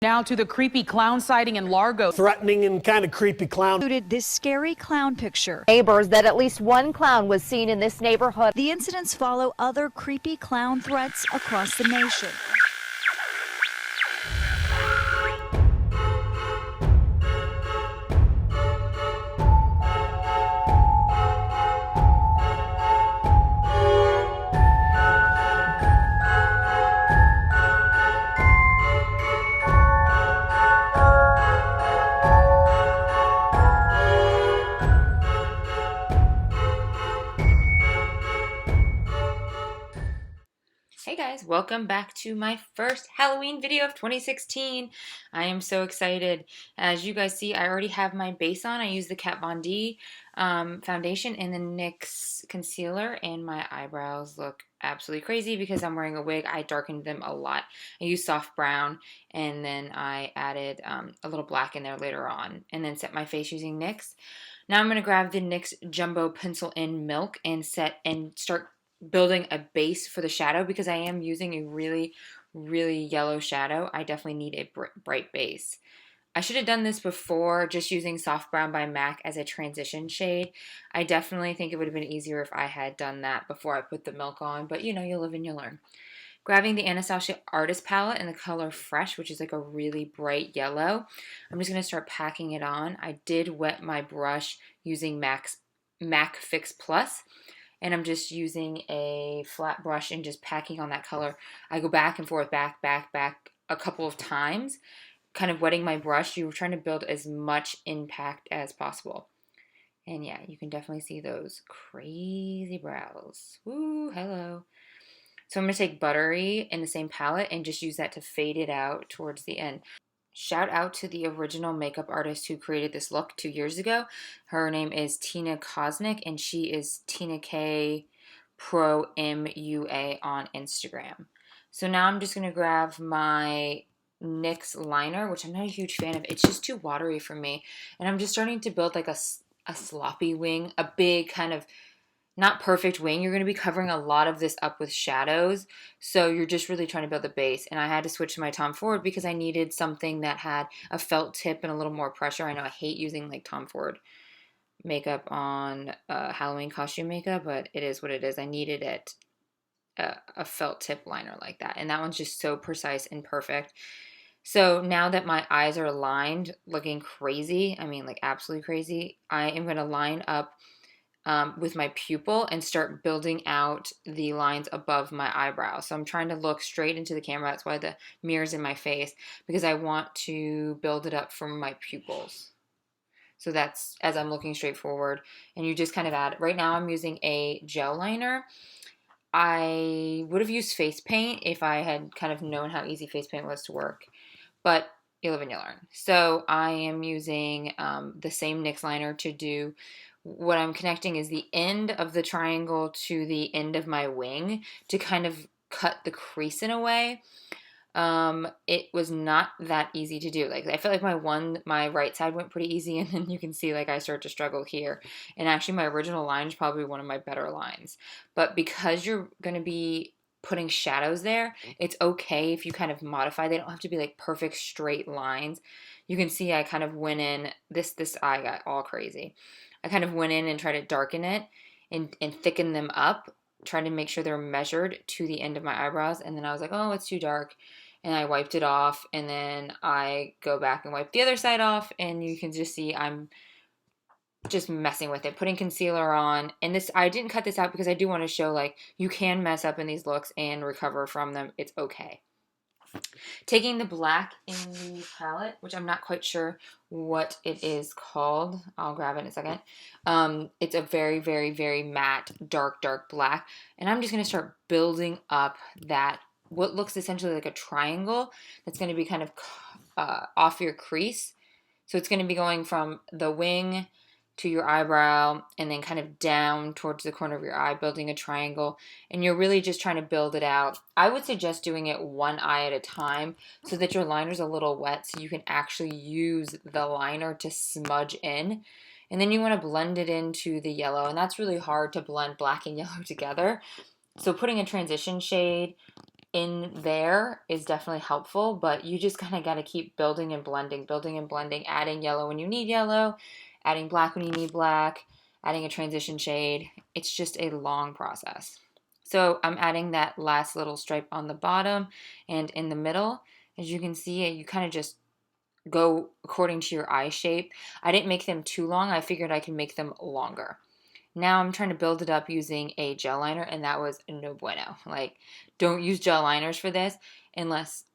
Now to the creepy clown sighting in Largo. Threatening and kind of creepy clown. This scary clown picture. Neighbors that at least one clown was seen in this neighborhood. The incidents follow other creepy clown threats across the nation. Hey guys, welcome back to my first Halloween video of 2016. I am so excited. As you guys see, I already have my base on. I use the Kat Von D foundation and the NYX concealer, and my eyebrows look absolutely crazy because I'm wearing a wig. I darkened them a lot. I used soft brown, and then I added a little black in there later on, and then set my face using NYX. Now I'm going to grab the NYX Jumbo Pencil in Milk and start building a base for the shadow because I am using a really yellow shadow. I definitely need a bright base. I should have done this before, just using Soft Brown by MAC as a transition shade. I definitely think it would have been easier if I had done that before I put the milk on, but you know, you live and you learn. Grabbing the Anastasia Artist Palette in the color Fresh, which is like a really bright yellow. I'm just going to start packing it on. I did wet my brush using MAC Fix Plus. And I'm just using a flat brush and just packing on that color. I go back and forth, back a couple of times, kind of wetting my brush. You're trying to build as much impact as possible. And yeah, you can definitely see those crazy brows. Woo, hello. So I'm going to take Buttery in the same palette and just use that to fade it out towards the end. Shout out to the original makeup artist who created this look 2 years ago. Her name is TinaKpromua, and she is TinaKpromua on Instagram. So now I'm just going to grab my NYX liner, which I'm not a huge fan of. It's just too watery for me. And I'm just starting to build like a sloppy wing, a big kind of not perfect wing. You're going to be covering a lot of this up with shadows, so you're just really trying to build the base. And I had to switch to my Tom Ford because I needed something that had a felt tip and a little more pressure. I know I hate using like Tom Ford makeup on Halloween costume makeup, but it is what it is. I needed it, a felt tip liner like that, and that one's just so precise and perfect. So now that my eyes are lined, looking crazy, I mean like absolutely crazy, I am going to line up with my pupil and start building out the lines above my eyebrow. So I'm trying to look straight into the camera. That's why the mirror's in my face, because I want to build it up from my pupils. So that's as I'm looking straight forward. And you just kind of add, right now I'm using a gel liner. I would have used face paint if I had kind of known how easy face paint was to work, but you live and you learn. So I am using the same NYX liner to do. What I'm connecting is the end of the triangle to the end of my wing to kind of cut the crease in a way. It was not that easy to do. Like I felt like my right side went pretty easy, and then you can see like I start to struggle here. And actually my original line is probably one of my better lines. But because you're going to be putting shadows there, it's okay if you kind of modify. They don't have to be like perfect straight lines. You can see I kind of went in, this eye got all crazy. I kind of went in and tried to darken it and thicken them up, trying to make sure they're measured to the end of my eyebrows. And then I was like, oh, it's too dark. And I wiped it off. And then I go back and wipe the other side off. And you can just see I'm just messing with it, putting concealer on. And this, I didn't cut this out because I do want to show like you can mess up in these looks and recover from them. It's okay. Taking the black in the palette, which I'm not quite sure what it is called. I'll grab it in a second. It's a very matte, dark black. And I'm just going to start building up that, what looks essentially like a triangle that's going to be kind of off your crease. So it's going to be going from the wing to your eyebrow and then kind of down towards the corner of your eye, building a triangle. And you're really just trying to build it out. I would suggest doing it one eye at a time so that your liner's a little wet so you can actually use the liner to smudge in. And then you want to blend it into the yellow. And that's really hard to blend black and yellow together. So putting a transition shade in there is definitely helpful, but you just kind of got to keep building and blending, adding yellow when you need yellow, adding black when you need black, adding a transition shade. It's just a long process. So I'm adding that last little stripe on the bottom and in the middle. As you can see, you kind of just go according to your eye shape. I didn't make them too long. I figured I could make them longer. Now I'm trying to build it up using a gel liner, and that was no bueno. Like, don't use gel liners for this unless,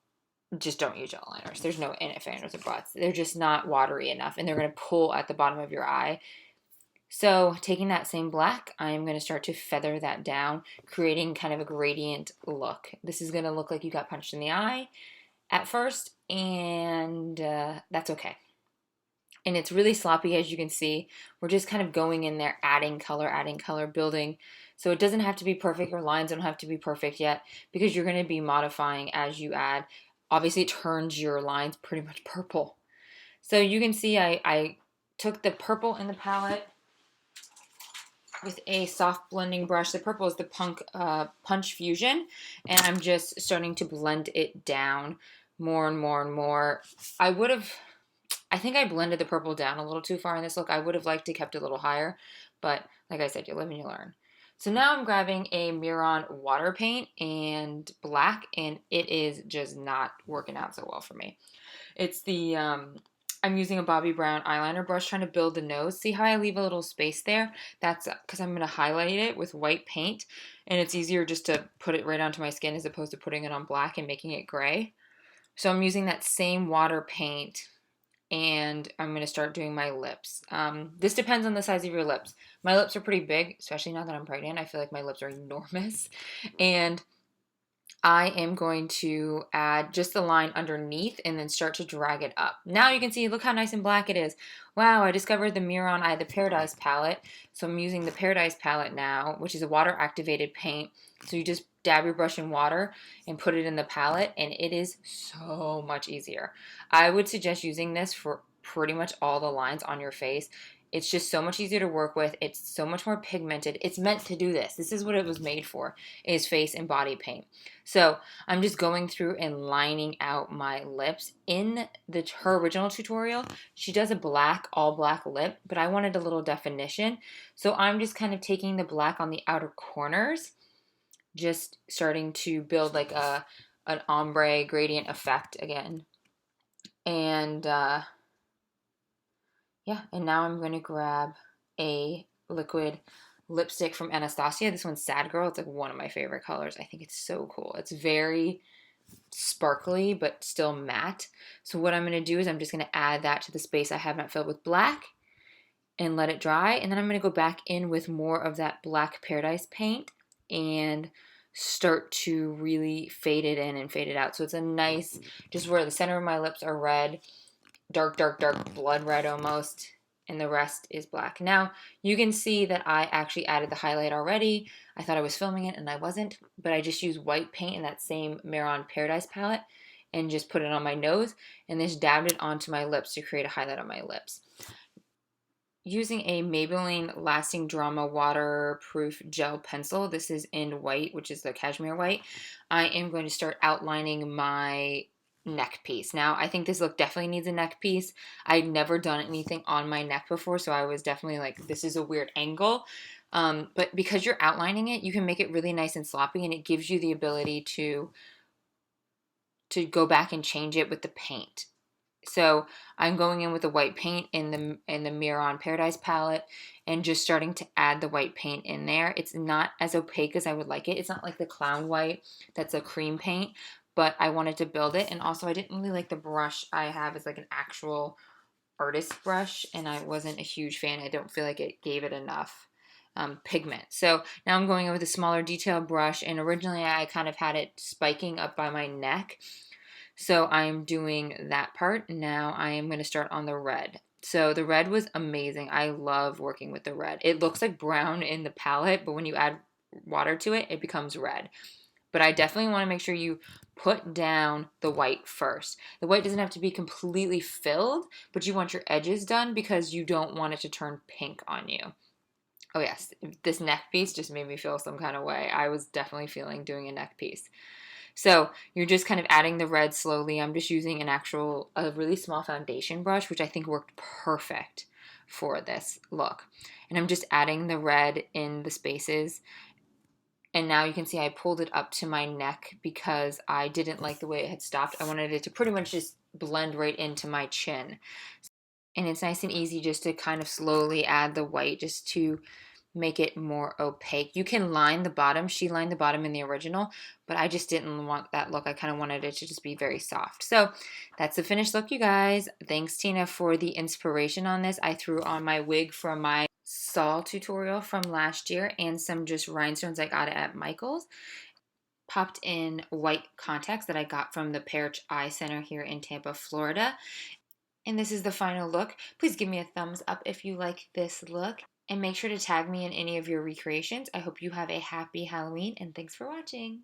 just don't use gel liners. There's no ifs, ands, or buts. They're just not watery enough, and they're going to pull at the bottom of your eye. So taking that same black, I'm going to start to feather that down, creating kind of a gradient look. This is going to look like you got punched in the eye at first, and that's okay. And it's really sloppy, as you can see. We're just kind of going in there, adding color, building. So it doesn't have to be perfect. Your lines don't have to be perfect yet because you're going to be modifying as you add. Obviously, it turns your lines pretty much purple. So you can see I took the purple in the palette with a soft blending brush. The purple is the Punch Fusion. And I'm just starting to blend it down more and more and more. I think I blended the purple down a little too far in this look. I would have liked to kept it a little higher, but like I said, you live and you learn. So now I'm grabbing a Myuuji water paint and black, and it is just not working out so well for me. It's the, I'm using a Bobbi Brown eyeliner brush trying to build the nose. See how I leave a little space there? That's because I'm going to highlight it with white paint, and it's easier just to put it right onto my skin as opposed to putting it on black and making it gray. So I'm using that same water paint, and I'm going to start doing my lips. This depends on the size of your lips. My lips are pretty big, especially now that I'm pregnant. I feel like my lips are enormous. And I am going to add just the line underneath and then start to drag it up. Now you can see, look how nice and black it is. Wow, I discovered the Myuuji the Paradise palette. So I'm using the Paradise palette now, which is a water activated paint. So you just dab your brush in water and put it in the palette, and it is so much easier. I would suggest using this for pretty much all the lines on your face. It's just so much easier to work with. It's so much more pigmented. It's meant to do this. This is what it was made for, is face and body paint. So I'm just going through and lining out my lips. In her original tutorial, she does a black, all black lip, but I wanted a little definition. So I'm just kind of taking the black on the outer corners, just starting to build like an ombre gradient effect again. And yeah, and now I'm going to grab a liquid lipstick from Anastasia. This one's Sad Girl. It's like one of my favorite colors. I think it's so cool. It's very sparkly, but still matte. So what I'm going to do is I'm just going to add that to the space I have not filled with black and let it dry. And then I'm going to go back in with more of that black Paradise paint and start to really fade it in and fade it out. So it's a nice, just where the center of my lips are red, dark blood red almost, and the rest is black. Now you can see that I actually added the highlight already. I thought I was filming it and I wasn't, but I just used white paint in that same Myuuji Paradise palette and just put it on my nose and then just dabbed it onto my lips to create a highlight on my lips. Using a Maybelline Lasting Drama waterproof gel pencil, this is in white, which is the cashmere white, I am going to start outlining my neck piece. Now, I think this look definitely needs a neck piece. I'd never done anything on my neck before, so I was definitely like, this is a weird angle. But because you're outlining it, you can make it really nice and sloppy, and it gives you the ability to go back and change it with the paint. So I'm going in with the white paint in the Myuuji Paradise palette and just starting to add the white paint in there. It's not as opaque as I would like it. It's not like the clown white that's a cream paint, but I wanted to build it. And also I didn't really like the brush I have as like an actual artist brush, and I wasn't a huge fan. I don't feel like it gave it enough pigment. So now I'm going in with a smaller detail brush, and originally I kind of had it spiking up by my neck. So I'm doing that part. Now I am going to start on the red. So the red was amazing. I love working with the red. It looks like brown in the palette, but when you add water to it, it becomes red. But I definitely want to make sure you put down the white first. The white doesn't have to be completely filled, but you want your edges done because you don't want it to turn pink on you. Oh yes, this neck piece just made me feel some kind of way. I was definitely feeling doing a neck piece. So you're just kind of adding the red slowly. I'm just using a really small foundation brush, which I think worked perfect for this look. And I'm just adding the red in the spaces. And now you can see I pulled it up to my neck because I didn't like the way it had stopped. I wanted it to pretty much just blend right into my chin. And it's nice and easy just to kind of slowly add the white just to make it more opaque. You can line the bottom. She lined the bottom in the original, but I just didn't want that look. I kind of wanted it to just be very soft. So that's the finished look, you guys. Thanks, Tina, for the inspiration on this. I threw on my wig from my Saw tutorial from last year and some just rhinestones I got at Michael's. Popped in white contacts that I got from the Perich Eye Center here in Tampa, Florida. And this is the final look. Please give me a thumbs up if you like this look. And make sure to tag me in any of your recreations. I hope you have a happy Halloween, and thanks for watching.